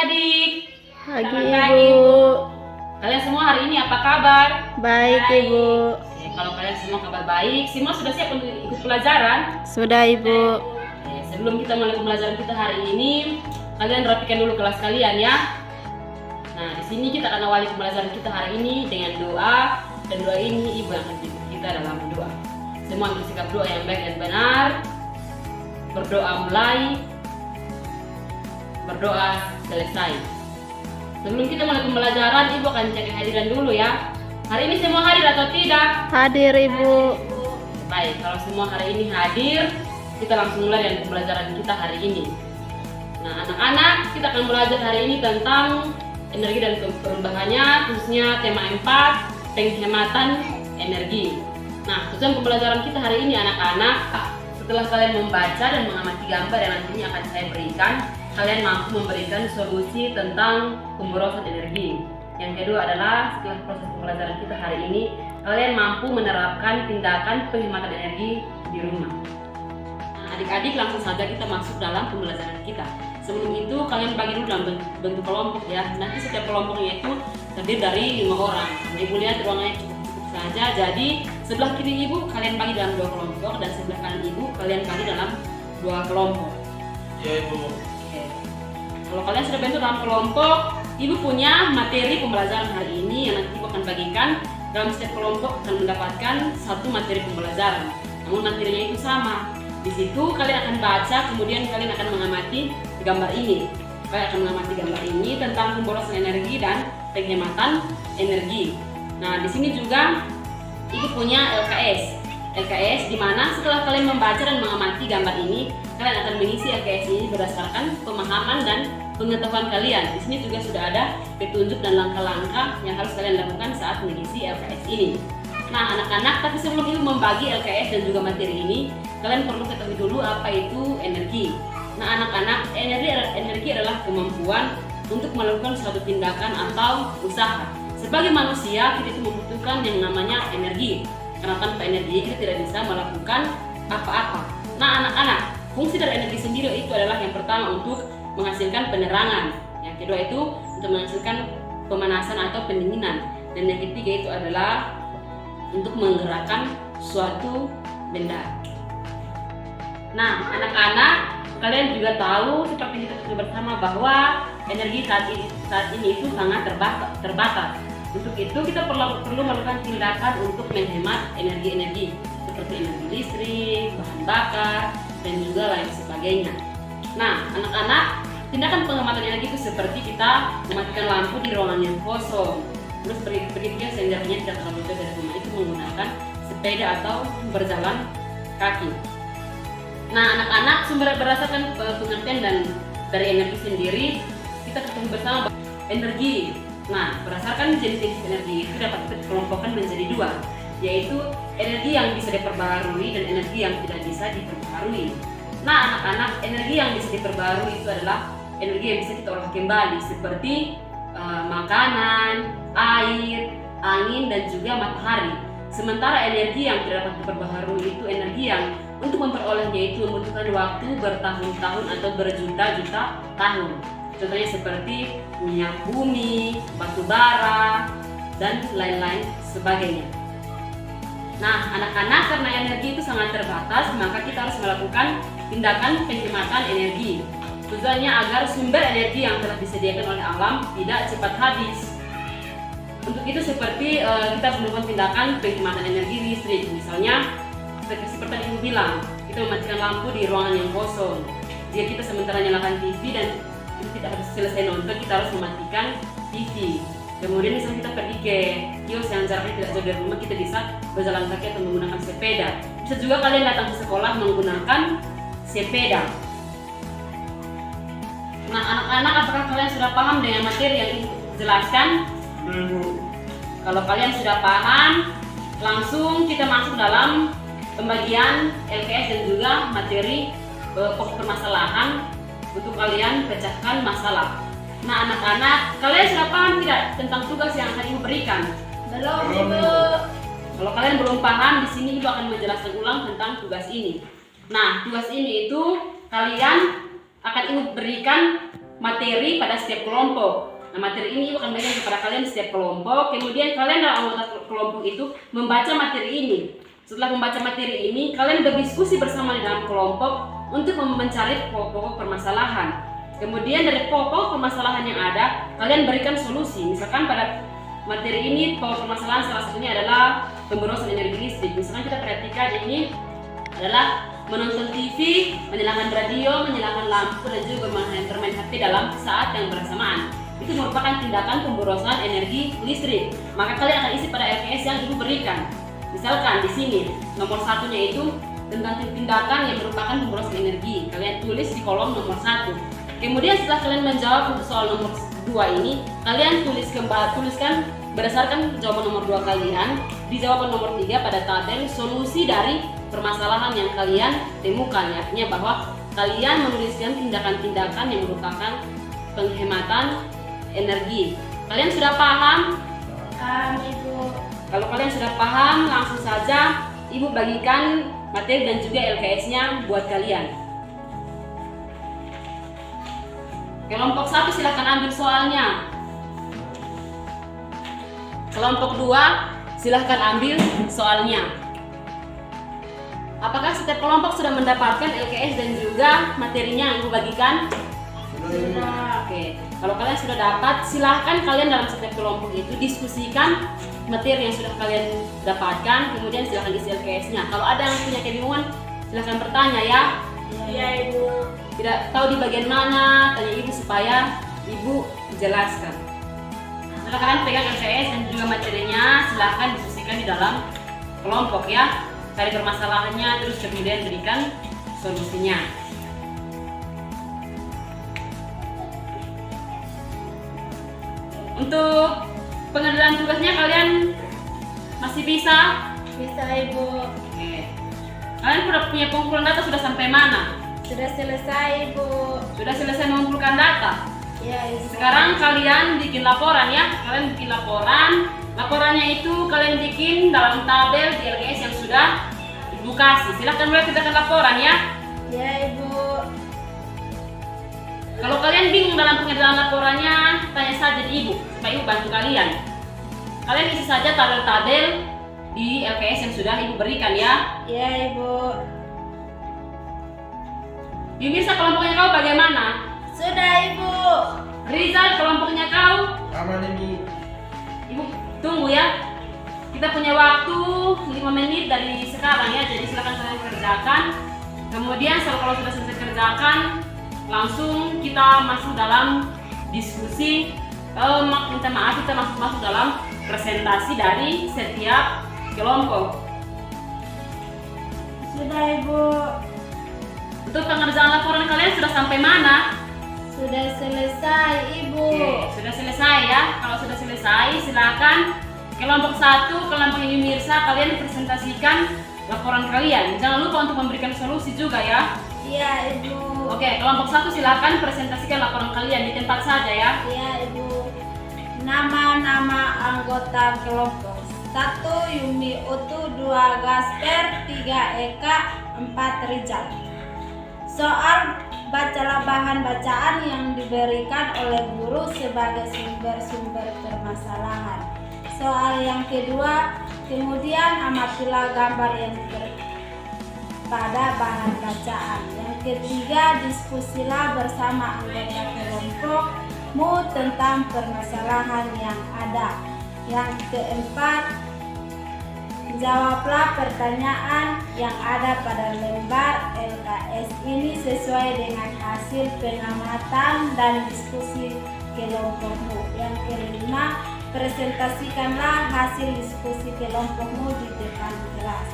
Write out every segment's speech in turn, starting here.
adik-adik. Pagi Selamat pagi, Ibu. Kalian semua hari ini apa kabar? Baik Ibu. Oke, kalau kalian semua kabar baik, semua sudah siap untuk ikut pelajaran? Sudah Ibu. Oke, sebelum kita mulai pembelajaran kita hari ini, kalian rapikan dulu kelas kalian ya. Nah, di sini kita akan awali pembelajaran kita hari ini dengan doa, dan doa ini Ibu yang akan pimpin kita dalam doa. Semua ambil sikap doa yang baik dan benar. Berdoa mulai, berdoa selesai. Sebelum kita mulai pembelajaran, Ibu akan cek kehadiran dulu ya. Hari ini semua hadir atau tidak? Hadir Ibu. Baik, kalau semua hari ini hadir, kita langsung mulai dengan pembelajaran kita hari ini. Nah, anak-anak, kita akan belajar hari ini tentang energi dan perubahannya, khususnya tema 4, penghematan energi. Nah, tujuan pembelajaran kita hari ini anak-anak, setelah kalian membaca dan mengamati gambar yang nantinya akan saya berikan, kalian mampu memberikan solusi tentang pemborosan energi. Yang kedua adalah setelah proses pembelajaran kita hari ini, kalian mampu menerapkan tindakan penghematan energi di rumah. Nah, adik-adik, langsung saja kita masuk dalam pembelajaran kita. Sebelum itu kalian bagi dulu dalam bentuk kelompok ya. Nanti setiap kelompoknya itu terdiri dari 5 orang. Nah, Ibu lihat ruangannya cukup saja. Jadi sebelah kiri Ibu kalian bagi dalam 2 kelompok dan sebelah kanan Ibu kalian bagi dalam 2 kelompok. Ya Ibu. Kalau kalian sudah bentuk dalam kelompok, Ibu punya materi pembelajaran hari ini yang nanti Ibu akan bagikan. Dalam setiap kelompok akan mendapatkan satu materi pembelajaran. Namun materinya itu sama. Di situ kalian akan baca, kemudian kalian akan mengamati gambar ini. Kalian akan mengamati gambar ini tentang pemborosan energi dan penghematan energi. Nah, di sini juga Ibu punya LKS. LKS di mana setelah kalian membaca dan mengamati gambar ini, kalian akan mengisi LKS ini berdasarkan pemahaman dan pengetahuan kalian. Di sini juga sudah ada petunjuk dan langkah-langkah yang harus kalian lakukan saat mengisi LKS ini. Nah, anak-anak, tapi sebelum Ibu membagi LKS dan juga materi ini, kalian perlu ketahui dulu apa itu energi. Nah, anak-anak, energi adalah kemampuan untuk melakukan suatu tindakan atau usaha. Sebagai manusia, kita itu membutuhkan yang namanya energi. Karena tanpa energi kita tidak bisa melakukan apa-apa. Nah, anak-anak, fungsi dari energi sendiri itu adalah yang pertama untuk menghasilkan penerangan. Yang kedua itu untuk menghasilkan pemanasan atau pendinginan. Dan yang ketiga itu adalah untuk menggerakkan suatu benda. Nah, anak-anak, kalian juga tahu seperti kita sudah bersama bahwa energi saat ini itu sangat terbatas. Untuk itu kita perlu melakukan tindakan untuk menghemat energi-energi seperti energi listrik, bahan bakar, dan juga lain sebagainya. Nah, anak-anak, tindakan penghematan energi itu seperti kita mematikan lampu di ruangan yang kosong. Terus berikutnya setidaknya tidak terlalu jauh dari rumah itu menggunakan sepeda atau berjalan kaki. Nah, anak-anak, sumber berdasarkan pengertian dan dari energi sendiri, kita ketahui bersama bahwa energi. Nah, berdasarkan jenis-jenis energi itu dapat dikelompokkan menjadi 2, yaitu energi yang bisa diperbarui dan energi yang tidak bisa diperbarui. Nah, anak-anak, energi yang bisa diperbarui itu adalah energi yang bisa kita olah kembali seperti makanan, air, angin, dan juga matahari. Sementara energi yang tidak dapat diperbaharui itu energi yang untuk memperolehnya itu membutuhkan waktu bertahun-tahun atau berjuta-juta tahun. Contohnya seperti minyak bumi, batu bara, dan lain-lain sebagainya. Nah, anak-anak, karena energi itu sangat terbatas, maka kita harus melakukan tindakan penghematan energi. Tujuannya agar sumber energi yang telah disediakan oleh alam tidak cepat habis. Untuk itu seperti kita harus melakukan tindakan penghematan energi listrik. Misalnya, seperti tadi Ibu bilang, kita mematikan lampu di ruangan yang kosong. Jika kita sementara nyalakan TV dan itu tidak harus selesai nonton, kita harus mematikan TV. Kemudian misalnya kita pergi ke kios yang jaraknya tidak jauh dari rumah, kita bisa berjalan kaki atau menggunakan sepeda. Bisa juga kalian datang ke sekolah menggunakan sepeda. Nah, anak-anak, apakah kalian sudah paham dengan materi yang Ibu jelaskan? Kalau kalian sudah paham, langsung kita masuk dalam pembagian LKS dan juga materi pokok permasalahan untuk kalian pecahkan masalah. Nah, anak-anak, kalian sudah paham tidak tentang tugas yang akan Ibu berikan? Belum Ibu. Kalau kalian belum paham, di sini Ibu akan menjelaskan ulang tentang tugas ini. Nah, tugas ini itu kalian akan Ibu berikan materi pada setiap kelompok. Nah, materi ini Ibu akan bagikan kepada kalian di setiap kelompok. Kemudian kalian dalam anggota kelompok itu membaca materi ini. Setelah membaca materi ini, kalian berdiskusi bersama di dalam kelompok untuk mencari pokok-pokok permasalahan. Kemudian dari pokok permasalahan yang ada, kalian berikan solusi. Misalkan pada materi ini pokok permasalahan salah satunya adalah pemborosan energi listrik. Misalkan kita perhatikan ini adalah menonton TV, menyalakan radio, menyalakan lampu, dan juga bermain HP dalam saat yang bersamaan. Itu merupakan tindakan pemborosan energi listrik. Maka kalian akan isi pada LKS yang Ibu berikan. Misalkan di sini nomor satunya itu tentang tindakan yang merupakan pemborosan energi. Kalian tulis di kolom nomor 1. Kemudian setelah kalian menjawab untuk soal nomor 2 ini, kalian tuliskan berdasarkan jawaban nomor 2 kalian di jawaban nomor 3 pada tabel solusi dari permasalahan yang kalian temukan. Artinya bahwa kalian menuliskan tindakan-tindakan yang merupakan penghematan energi. Kalian sudah paham? Paham, Ibu. Kalau kalian sudah paham, langsung saja Ibu bagikan materi dan juga LKS-nya buat kalian. Kelompok 1 silahkan ambil soalnya. Kelompok 2 silahkan ambil soalnya. Apakah setiap kelompok sudah mendapatkan LKS dan juga materinya yang Ibu bagikan? Sudah. Oke, kalau kalian sudah dapat, silahkan kalian dalam setiap kelompok itu diskusikan materi yang sudah kalian dapatkan, kemudian silahkan isi LKS-nya. Kalau ada yang punya kebingungan, silahkan bertanya ya. Iya, Ibu. Tidak tahu di bagian mana, tanya Ibu supaya Ibu jelaskan. Setelah kalian pegang LKS dan juga materinya, silahkan diskusikan di dalam kelompok ya. Cari permasalahannya, terus kemudian berikan solusinya. Untuk pengerjaan tugasnya kalian masih bisa? Bisa, Ibu. Oke. Kalian sudah punya pengumpulan data sudah sampai mana? Sudah selesai, Ibu. Sudah selesai mengumpulkan data? Ya, Ibu. Sekarang kalian bikin laporan ya. Kalian bikin laporan. Laporannya itu kalian bikin dalam tabel di LKS yang sudah Ibu kasih. Silahkan mulai kerjakan laporan ya. Ya, Ibu. Kalau kalian bingung dalam pengerjaan laporannya, tanya saja di Ibu supaya Ibu bantu kalian. Kalian isi saja tabel-tabel di LKS yang sudah Ibu berikan ya. Ya, Ibu. Yumirsa, kelompoknya kau bagaimana? Sudah, Ibu. Rizal, kelompoknya kau? Aman, Ibu. Ibu tunggu ya. Kita punya waktu 5 menit dari sekarang ya. Jadi silakan kalian kerjakan. Kemudian kalau sudah selesai kerjakan, langsung kita masuk dalam diskusi. Minta maaf, kita masuk dalam presentasi dari setiap kelompok. Sudah, Ibu. Untuk pengerjaan laporan kalian sudah sampai mana? Sudah selesai, Ibu. Oke, sudah selesai ya. Kalau sudah selesai, silakan kelompok 1, kelompok Yumirsa, kalian presentasikan laporan kalian. Jangan lupa untuk memberikan solusi juga ya. Iya, Ibu. Oke, kelompok 1 silakan presentasikan laporan kalian di tempat saja ya. Iya, Ibu. Nama-nama anggota kelompok: 1 Yumi Utu, 2 Gasper, 3 Eka, 4 Rizal. Soal: bacalah bahan bacaan yang diberikan oleh guru sebagai sumber-sumber permasalahan. Soal yang kedua: kemudian amatilah gambar yang pada bahan bacaan. Yang ketiga: diskusilah bersama anggota kelompokmu tentang permasalahan yang ada. Yang keempat: jawablah pertanyaan yang ada pada lembar LKS ini sesuai dengan hasil pengamatan dan diskusi kelompokmu. Yang kelima: presentasikanlah hasil diskusi kelompokmu di depan kelas.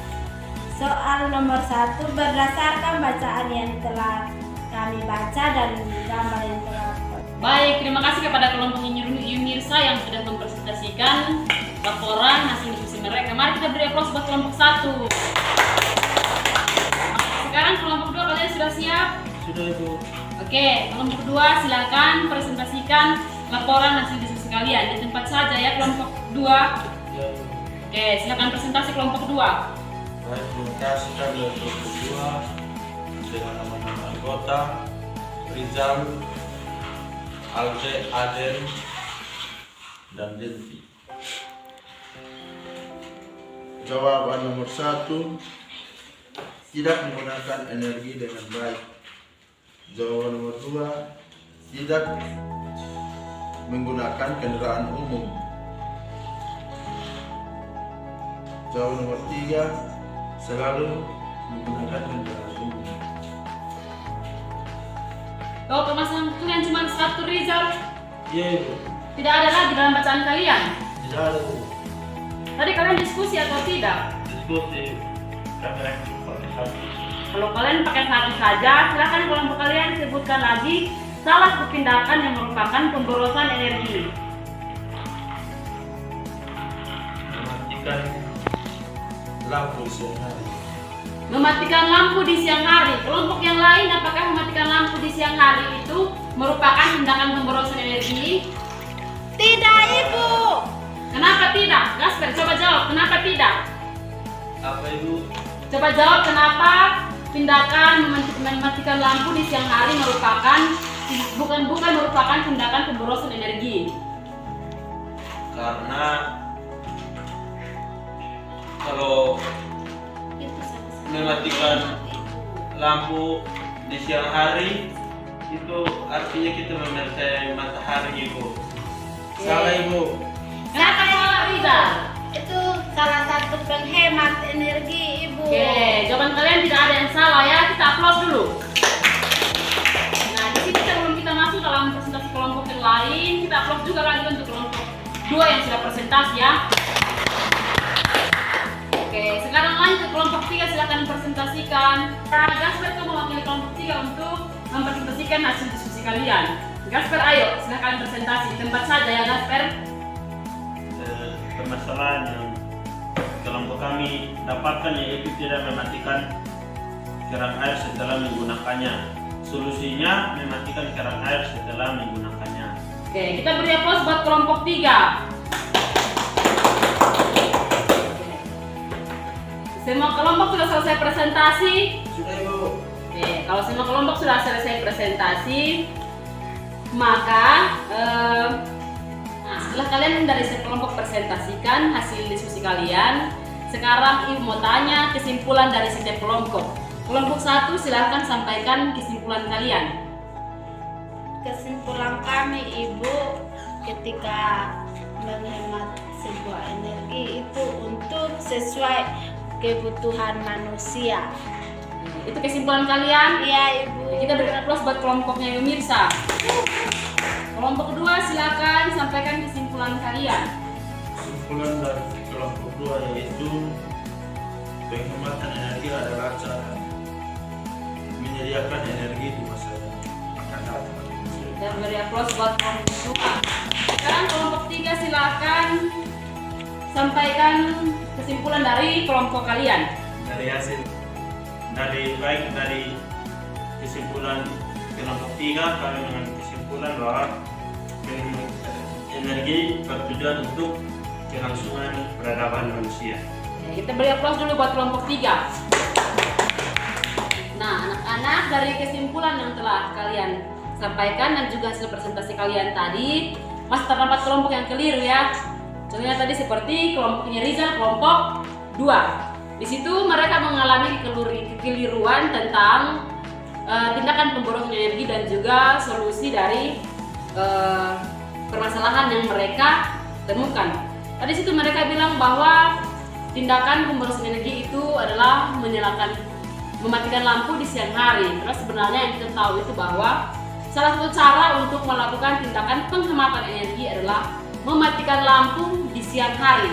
Soal nomor 1: berdasarkan bacaan yang telah kami baca dan gambar yang telah. Baik, terima kasih kepada kelompok Yumirsa yang sudah mempresentasikan laporan hasil diskusi mereka. Mari kita beri aplaus buat kelompok 1. Sekarang kelompok 2, kalian sudah siap? Sudah, Ibu. Oke, kelompok 2 silakan presentasikan laporan hasil diskusi kalian di tempat saja ya, kelompok 2. Ya, Ibu. Oke, silakan presentasi kelompok 2. Baik, terima kasih kepada kelompok 2 dengan nama-nama anggota: Rizal, Alde, Aden, dan Delvi. Jawaban nomor 1, tidak menggunakan energi dengan baik. Jawaban nomor 2, tidak menggunakan kendaraan umum. Jawaban nomor 3, selalu menggunakan kendaraan umum. Kalau permasalahan kalian cuma 1 Rizal, Iya Ibu, tidak ada lagi dalam bacaan kalian. tidak ada Ibu. Tadi kalian diskusi atau tidak? Diskusi kami pakai satu. Kalau kalian pakai 1 saja, silakan kelompok kalian sebutkan lagi salah satu tindakan yang merupakan pemborosan energi. Mematikan lampu siang hari. Mematikan lampu di siang hari. Kelompok yang lain, apakah mematikan lampu di siang hari itu merupakan tindakan pemborosan energi? Tidak, Ibu. Kenapa tidak? Gasper, coba jawab. Kenapa tidak? Apa Ibu? Coba jawab kenapa tindakan mematikan lampu di siang hari bukan merupakan tindakan pemborosan energi. Karena kalau mematikan lampu di siang hari itu artinya kita memercayai matahari Ibu. Salah Ibu. Kenapa salah, Rizal? Itu salah satu penghemat energi, Ibu. Oke, jawaban kalian tidak ada yang salah ya. Kita aplaus dulu. Nah, di sini sebelum kita masuk dalam presentasi kelompok yang lain, kita aplaus juga lagi untuk kelompok 2 yang sudah presentasi ya. Oke, sekarang lanjut ke kelompok 3, silakan presentasikan. Nah, Gasper kamu mewakili kelompok 3 untuk mempresentasikan hasil diskusi kalian. Gasper, ayo, silakan presentasi. Tempat saja ya, Gasper. Permasalahan yang kelompok kami dapatkan yaitu tidak mematikan keran air setelah menggunakannya. Solusinya mematikan keran air setelah menggunakannya. Oke, kita beri aplaus buat kelompok 3. Semua kelompok sudah selesai presentasi. Sudah Ibu. Oke, kalau semua kelompok sudah selesai presentasi, maka setelah kalian dari sekelompok presentasikan hasil diskusi kalian, sekarang Ibu mau tanya kesimpulan dari setiap kelompok. Kelompok 1 silahkan sampaikan kesimpulan kalian. Kesimpulan kami, Ibu, ketika menghemat sebuah energi itu untuk sesuai kebutuhan manusia. Itu kesimpulan kalian. Iya, Ibu. Kita berikan aplaus buat kelompoknya pemirsa. Kelompok kedua silakan sampaikan kesimpulan kalian. Kesimpulan dari kelompok 2 yaitu penghematan energi adalah cara menyediakan energi di masa yang akan datang. Dan beri aplaus buat kelompok kedua. Sekarang kelompok 3 silakan sampaikan kesimpulan dari kelompok kalian. Dari kesimpulan kelompok 3 kami mengambil kesimpulan bahwa energi bertujuan untuk kelangsungan peradaban manusia. Oke, kita beri aplaus dulu buat kelompok 3. Nah, anak-anak, dari kesimpulan yang telah kalian sampaikan dan juga hasil presentasi kalian tadi, masih terdapat kelompok yang keliru ya. Contohnya tadi seperti kelompoknya Rizal, kelompok 2. Di situ mereka mengalami kekeliruan tentang tindakan pemborosan energi dan juga solusi dari permasalahan yang mereka temukan. Tadi situ mereka bilang bahwa tindakan pemborosan energi itu adalah mematikan lampu di siang hari. Karena sebenarnya yang kita tahu itu bahwa salah satu cara untuk melakukan tindakan penghematan energi adalah mematikan lampu di siang hari.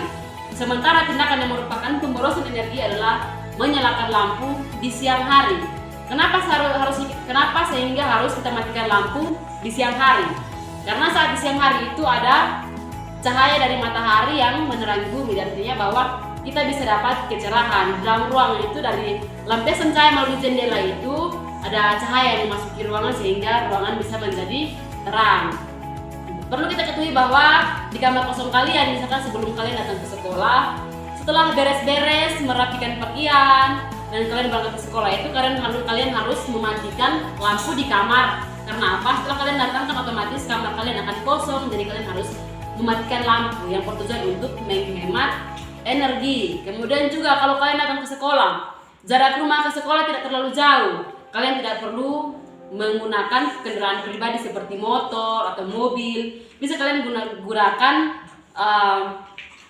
Sementara tindakan yang merupakan pemborosan energi adalah menyalakan lampu di siang hari. Kenapa sehingga harus kita matikan lampu di siang hari? Karena saat di siang hari itu ada cahaya dari matahari yang menerangi bumi, dan artinya bahwa kita bisa dapat kecerahan. Dalam ruangan itu dari lampiasan cahaya melalui jendela itu ada cahaya yang memasuki ruangan sehingga ruangan bisa menjadi terang. Perlu kita ketahui bahwa di kamar kosong kalian, misalkan sebelum kalian datang ke sekolah, setelah beres-beres merapikan pakaian dan kalian berangkat ke sekolah itu kalian harus mematikan lampu di kamar Karena apa? Setelah kalian datang kan otomatis kamar kalian akan kosong, jadi kalian harus mematikan lampu yang bertujuan untuk menghemat energi. Kemudian juga kalau kalian datang ke sekolah, jarak rumah ke sekolah tidak terlalu jauh. Kalian tidak perlu menggunakan kendaraan pribadi seperti motor atau mobil. Bisa kalian gunakan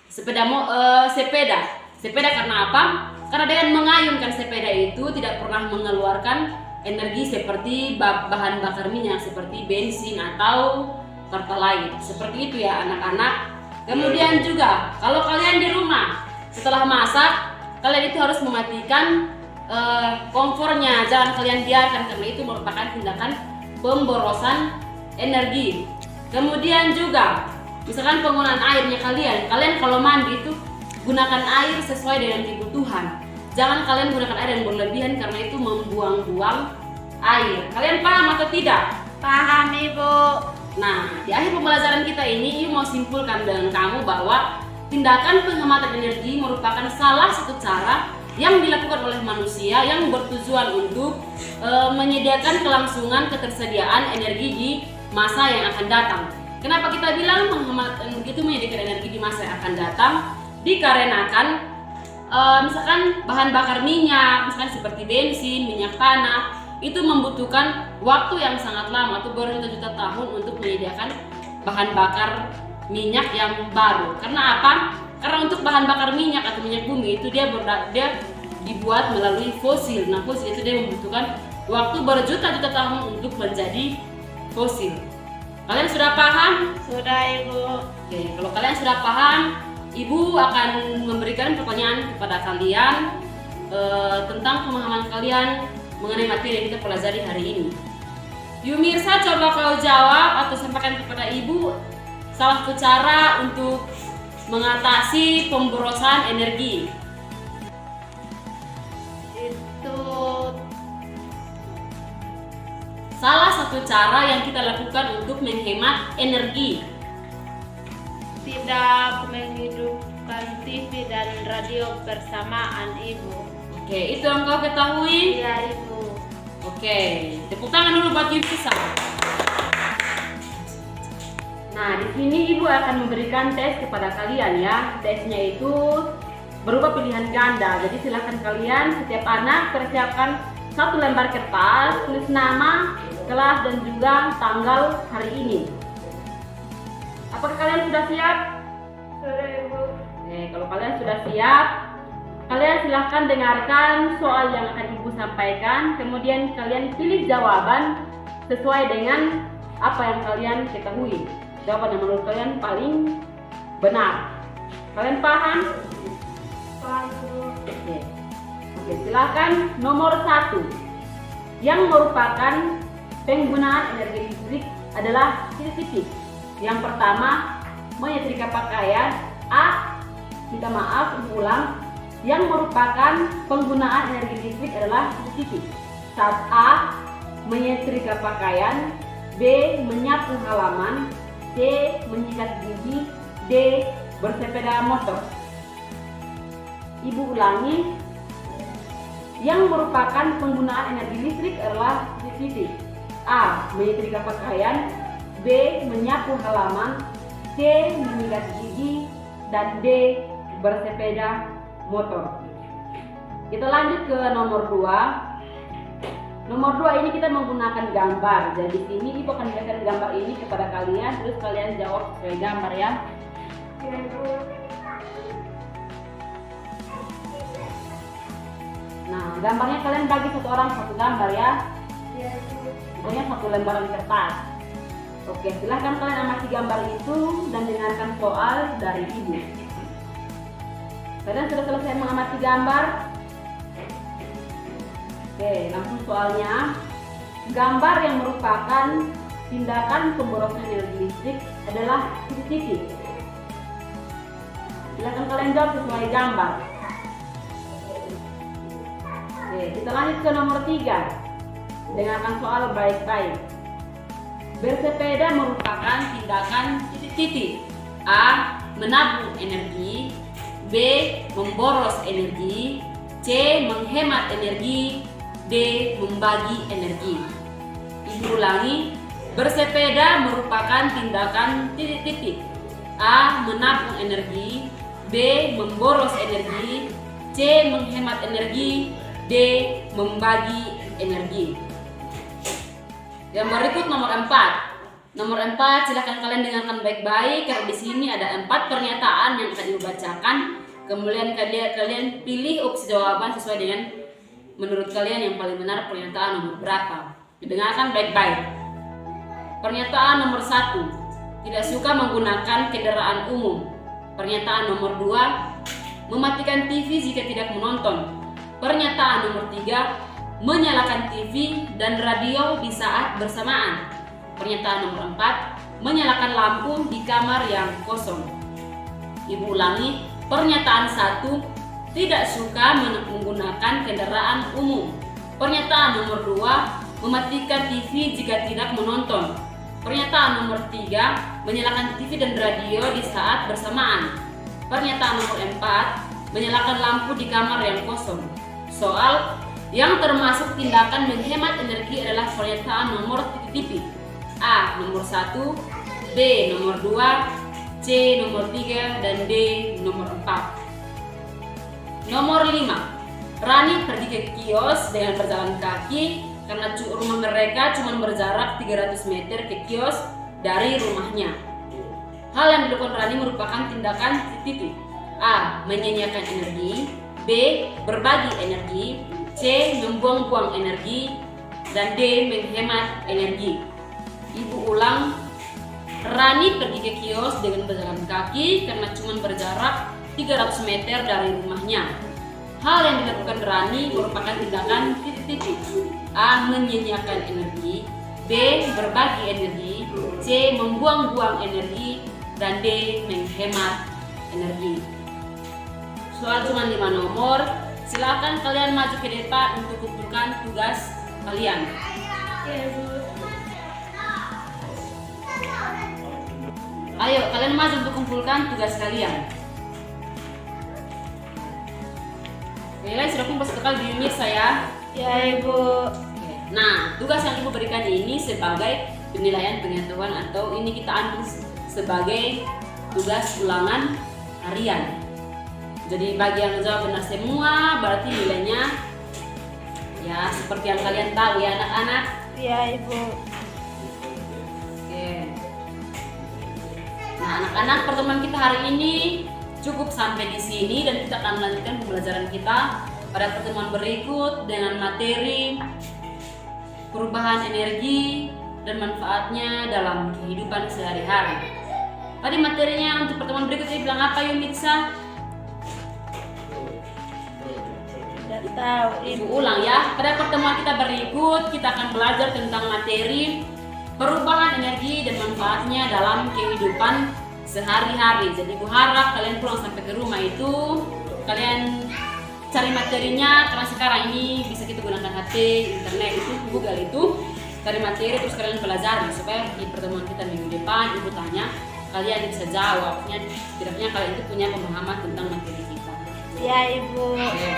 sepeda. Sepeda karena apa? Karena dengan mengayunkan sepeda itu tidak pernah mengeluarkan energi seperti bahan bakar minyak seperti bensin atau pertalite. Seperti itu ya anak-anak. Kemudian juga kalau kalian di rumah setelah masak, kalian itu harus mematikan kompornya. Jangan kalian biarkan karena itu merupakan tindakan pemborosan energi. Kemudian juga misalkan penggunaan airnya kalian kalau mandi itu gunakan air sesuai dengan kebutuhan. Jangan kalian gunakan air yang berlebihan karena itu membuang-buang air. Kalian paham atau tidak? Paham, Ibu. Nah, di akhir pembelajaran kita ini, Ibu mau simpulkan dengan kamu bahwa tindakan penghematan energi merupakan salah satu cara yang dilakukan oleh manusia yang bertujuan untuk menyediakan kelangsungan ketersediaan energi di masa yang akan datang. Kenapa kita bilang menghemat energi itu menyediakan energi di masa yang akan datang? Dikarenakan misalkan bahan bakar minyak, misalkan seperti bensin, minyak tanah, itu membutuhkan waktu yang sangat lama atau berjuta-juta tahun untuk menyediakan bahan bakar minyak yang baru. Karena apa? Karena untuk bahan bakar minyak atau minyak bumi itu dia dibuat melalui fosil. Nah, fosil itu dia membutuhkan waktu berjuta-juta tahun untuk menjadi fosil. Kalian sudah paham? Sudah, Ibu. Oke, kalau kalian sudah paham, Ibu akan memberikan pertanyaan kepada kalian tentang pemahaman kalian mengenai materi yang kita pelajari hari ini. Yumirsa, coba kau jawab atau sampaikan kepada Ibu salah satu cara untuk mengatasi pemborosan energi. Itu Salah satu cara yang kita lakukan untuk menghemat energi. tidak menghidupkan TV dan radio bersamaan, Ibu. Oke, itu yang kau ketahui. Iya, Ibu. Oke, tepuk tangan dulu buat Yumirsa. Nah, di sini Ibu akan memberikan tes kepada kalian ya. Tesnya itu berupa pilihan ganda. Jadi silakan kalian setiap anak persiapkan satu lembar kertas, tulis nama, kelas dan juga tanggal hari ini. Apakah kalian sudah siap? Sudah, Ibu. Oke, kalau kalian sudah siap, kalian silahkan dengarkan soal yang akan Ibu sampaikan. Kemudian kalian pilih jawaban sesuai dengan apa yang kalian ketahui. Jawaban yang menurut kalian paling benar. Kalian paham? Paham, Ibu. Oke, silakan nomor 1. Yang merupakan penggunaan energi listrik adalah titik-titik. Yang pertama, menyetrika pakaian. Minta maaf, ulang. Yang merupakan penggunaan energi listrik adalah titik-titik. Saat A, menyetrika pakaian. B, menyapu halaman. C, menyikat gigi. D, bersepeda motor. Ibu ulangi. Yang merupakan penggunaan energi listrik adalah titik-titik. A, menyetrika pakaian. B, menyapu halaman. C, menyikat gigi. Dan D, bersepeda motor. Kita lanjut ke nomor 2. Nomor 2 ini kita menggunakan gambar. Jadi ini Ibu akan berikan gambar ini kepada kalian, terus kalian jawab sesuai gambar ya. Iya, Ibu. Nah, gambarnya kalian bagi satu orang satu gambar ya. Iya, Ibu. Pokoknya satu lembaran kertas. Oke, silahkan kalian amati gambar itu dan dengarkan soal dari Ibu. Kalian sudah selesai mengamati gambar? Oke, langsung soalnya. Gambar yang merupakan tindakan pemborosan energi listrik adalah titik-titik. Silahkan kalian jawab sesuai gambar. Oke, kita lanjut ke nomor 3. Dengarkan soal baik-baik. Bersepeda merupakan tindakan titik-titik. A, menabung energi. B, memboros energi. C, menghemat energi. D, membagi energi. Ibu ulangi, bersepeda merupakan tindakan titik-titik. A. Menabung energi. B. Memboros energi. C. Menghemat energi. D. Membagi energi. Yang berikut nomor 4. Nomor 4, silakan kalian dengarkan baik-baik karena di sini ada 4 pernyataan yang akan Ibu bacakan. Kemudian kalian pilih opsi jawaban sesuai dengan menurut kalian yang paling benar pernyataan nomor berapa. Dengarkan baik-baik. Pernyataan nomor 1, tidak suka menggunakan kendaraan umum. Pernyataan nomor 2, mematikan TV jika tidak menonton. Pernyataan nomor 3, menyalakan TV dan radio di saat bersamaan. Pernyataan nomor 4, menyalakan lampu di kamar yang kosong. Ibu ulangi, pernyataan 1, tidak suka menggunakan kendaraan umum. Pernyataan nomor 2, mematikan TV jika tidak menonton. Pernyataan nomor 3, menyalakan TV dan radio di saat bersamaan. Pernyataan nomor 4, menyalakan lampu di kamar yang kosong. Soal yang termasuk tindakan menghemat energi adalah pernyataan nomor titik-titik. A. Nomor 1, B. Nomor 2, C. Nomor 3, dan D. Nomor 4. Nomor 5, Rani pergi ke kios dengan berjalan kaki karena rumah mereka cuma berjarak 300 meter ke kios dari rumahnya. Hal yang dilakukan Rani merupakan tindakan titik. A. Menyanyiakan energi. B. Berbagi energi. C. Membuang-buang energi. Dan D. Menghemat energi. Ibu ulang, Rani pergi ke kios dengan berjalan kaki karena cuma berjarak 300 meter dari rumahnya. Hal yang dilakukan Rani merupakan tindakan titik-titik. A. Menyanyiakan energi. B. Berbagi energi. C. Membuang-buang energi. Dan D. Menghemat energi. Soal cuma 5 nomor. Silakan kalian maju ke depan untuk kumpulkan tugas kalian. Ayo, kalian maju untuk kumpulkan tugas kalian. Kalian sudah kumpul satu kali di Mirsa ya? Ya Ibu. Nah, tugas yang Ibu berikan ini sebagai penilaian pengetahuan atau ini kita ambil sebagai tugas ulangan harian. Jadi bagi yang menjawab benar semua berarti nilainya ya seperti yang kalian tahu ya anak-anak. Ya Ibu. Oke. Nah, anak-anak, pertemuan kita hari ini cukup sampai di sini dan kita akan melanjutkan pembelajaran kita pada pertemuan berikut dengan materi perubahan energi dan manfaatnya dalam kehidupan sehari-hari. Tadi materinya untuk pertemuan berikutnya bilang apa yuk Mitsa? Tidak tahu Ibu ulang ya. Pada pertemuan kita berikut kita akan belajar tentang materi perubahan energi dan manfaatnya dalam kehidupan sehari-hari. Jadi Ibu harap kalian pulang sampai ke rumah itu kalian cari materinya karena sekarang ini bisa kita gunakan HP, internet itu, Google itu cari materi terus kalian pelajari supaya di pertemuan kita minggu depan Ibu tanya kalian bisa jawabnya. Setidaknya kalian itu punya pemahaman tentang materi kita. Ya Ibu. Oke.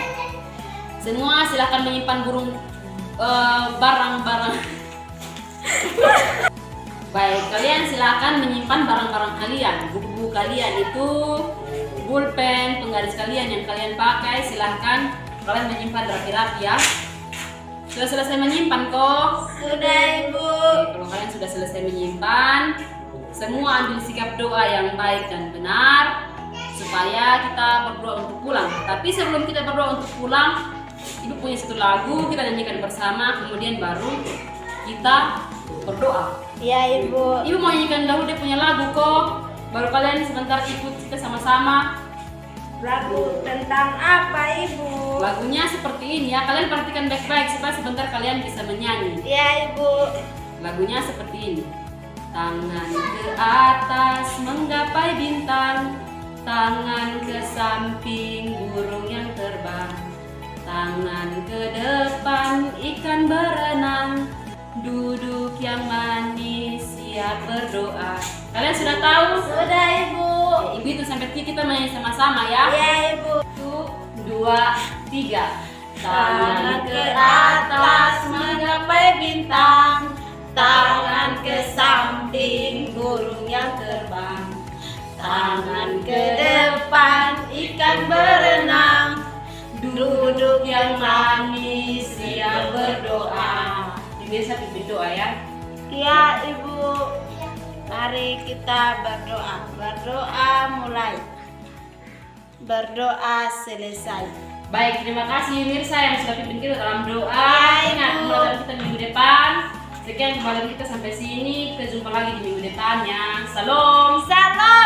Semua silahkan menyimpan barang-barang. Baik, kalian silakan menyimpan barang-barang kalian, buku-buku kalian itu, pulpen, penggaris kalian yang kalian pakai, silahkan kalian menyimpan rapi-rapi ya. Sudah selesai menyimpan kok? Sudah Ibu. Oke, kalau kalian sudah selesai menyimpan, semua ambil sikap doa yang baik dan benar supaya kita berdoa untuk pulang. Tapi sebelum kita berdoa untuk pulang, Ibu punya satu lagu kita nyanyikan bersama, kemudian baru kita berdoa. Ya Ibu. Ibu mau nyanyikan dahulu dia punya lagu kok. Baru kalian sebentar ikut kita sama-sama. Lagu tentang apa Ibu? Lagunya seperti ini ya. Kalian perhatikan baik-baik supaya sebentar kalian bisa menyanyi. Ya Ibu. Lagunya seperti ini. Tangan ke atas menggapai bintang, tangan ke samping burung yang terbang, tangan ke depan ikan berenang, duduk yang manis siap berdoa. Kalian sudah tahu? Sudah Ibu. Ibu itu sampai kita main sama-sama ya. Ya Ibu. 1, 2, 3. Tangan ke atas menggapai bintang, Tangan ke samping, burung yang terbang. Tangan ke depan, ikan berenang. Duduk yang manis, siap berdoa. Ini biasa pimpin doa ya. Ya Ibu, mari kita berdoa. Berdoa mulai, berdoa selesai. Baik, terima kasih Mirsa yang sudah pimpin kita dalam doa. Ya, Ingat, Ibu. pembelajaran kita minggu depan. Sekian pembelajaran kita sampai sini. Kita jumpa lagi di minggu depannya. Salam. Salam.